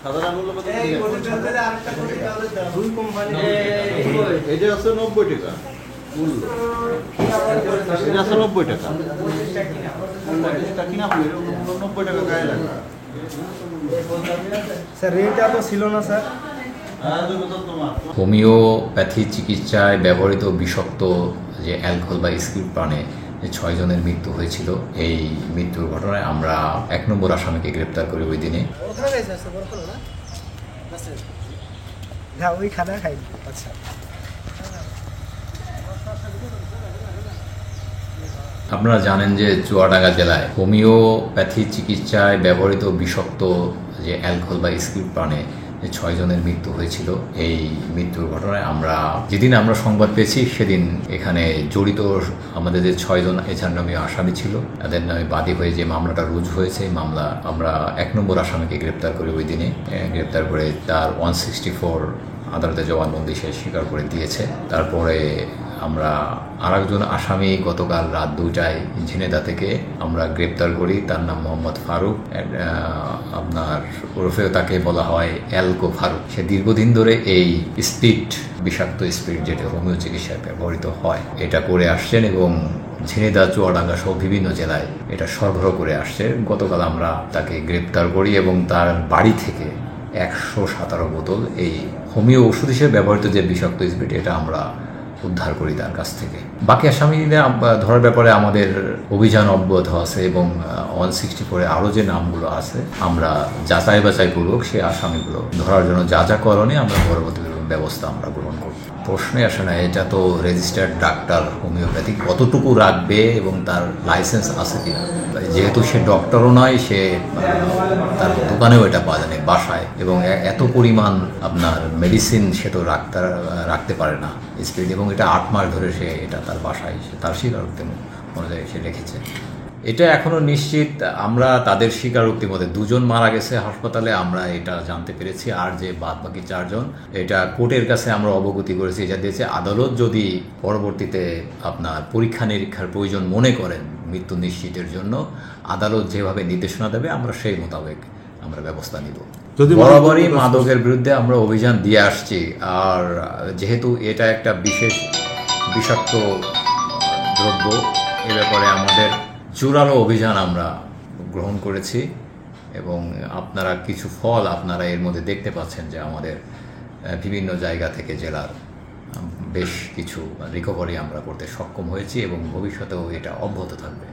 সাধারণ মূল্য কত? দুই কোম্পানি এটা আছে 90 টাকা মূল্য, এটা আছে 90 টাকা। 40 টাকা কিনা পড়ে 90 টাকা গায়ে লাগা। স্যার রেট এত ছিল না স্যার। হোমিওপ্যাথি চিকিৎসায় ব্যবহৃত বিষাক্ত যে অ্যালকোহল বা স্কিপ প্রাণে যে 6 জনের মৃত্যু হয়েছিল, এই মৃত্যুর ঘটনায় আমরা 1 নম্বর আসামিকে গ্রেপ্তার করি ওই দিনে। হ্যাঁ ওই খানা খাই। আচ্ছা আপনারা জানেন যে চুয়াডাঙ্গা জেলায় হোমিওপ্যাথি চিকিৎসায় ব্যবহৃত বিষাক্ত যে অ্যালকোহল বা স্কিপ প্রাণে যে 6 জনের মৃত্যু হয়েছিল, এই মৃত্যুর ঘটনায় আমরা যেদিন আমরা সংবাদ পেয়েছি সেদিন এখানে জড়িত আমাদের যে 6 জন এজাহারনামীয় আসামি ছিল, তাদের নামে বাদী হয়ে যে মামলাটা রুজু হয়েছে, এই মামলা আমরা 1 নম্বর আসামিকে গ্রেপ্তার করি ওই দিনে। গ্রেপ্তার করে তার 164 আদালতে জবানবন্দি সে স্বীকার করে দিয়েছে। তারপরে আমরা আরেকজন আসামি গতকাল রাত 2টায় ঝিনেদা থেকে আমরা গ্রেপ্তার করি, তার নাম মোহাম্মদ ফারুক। আপনার ওরফেও তাকে বলা হয় অ্যালকো ফারুক। সে দীর্ঘদিন ধরে এই স্পিরিট, বিষাক্ত স্পিরিট যেটা হোমিও চিকিৎসায় ব্যবহৃত হয়, এটা করে আসছেন এবং ঝিনেদা, চুয়াডাঙ্গা সহ বিভিন্ন জেলায় এটা সরবরাহ করে আসছে। গতকাল আমরা তাকে গ্রেপ্তার করি এবং তার বাড়ি থেকে 117 বোতল এই হোমিও ওষুধ হিসেবে ব্যবহৃত যে বিষাক্ত স্পিরিট, এটা আমরা উদ্ধার করি তার কাছ থেকে। বাকি আসামিদের ধরার ব্যাপারে আমাদের অভিযান অব্যাহত আছে এবং 164-এ আরও যে নামগুলো আছে আমরা যাচাই বাছাইপূর্বক সেই আসামিগুলো ধরার জন্য যা যা করণীয় আমরা পরবর্তী ব্যবস্থা আমরা গ্রহণ করব। প্রশ্নে আসে না, এটা তো রেজিস্টার্ড ডাক্তার হোমিওপ্যাথি কতটুকু রাখবে এবং তার লাইসেন্স আছে কিনা। যেহেতু সে ডক্টরও নয়, সে তার দোকানেও এটা পাওয়া যায় না, বাসায়, এবং এত পরিমাণ আপনার মেডিসিন সে তো রাখতে পারে না স্পিড, এবং এটা 8 মাস ধরে সে এটা তার বাসায় তার স্বীকারোক্তি অনুযায়ী সে রেখেছে। এটা এখনো নিশ্চিত আমরা তাদের স্বীকারোক্তি মধ্যে 2 জন মারা গেছে হাসপাতালে, আমরা এটা জানতে পেরেছি। আর যে বাকি 4 জন, এটা কোর্টের কাছে আমরা অবগতি করেছি, এটা দিয়েছে। আদালত যদি পরবর্তীতে আপনার পরীক্ষা নিরীক্ষার প্রয়োজন মনে করেন মৃত্যু নিশ্চিতের জন্য, আদালত যেভাবে নির্দেশনা দেবে আমরা সেই মোতাবেক আমরা ব্যবস্থা নিব। বরাবরই মাদকের বিরুদ্ধে আমরা অভিযান দিয়ে আসছি, আর যেহেতু এটা একটা বিশেষ বিষাক্ত দ্রব্য, এ ব্যাপারে আমাদের জোরালো অভিযান আমরা গ্রহণ করেছি এবং আপনারা কিছু ফল আপনারা এর মধ্যে দেখতে পাচ্ছেন যে আমাদের বিভিন্ন জায়গা থেকে জেলার বেশ কিছু রিকভারি আমরা করতে সক্ষম হয়েছি এবং ভবিষ্যতেও এটা অব্যাহত থাকবে।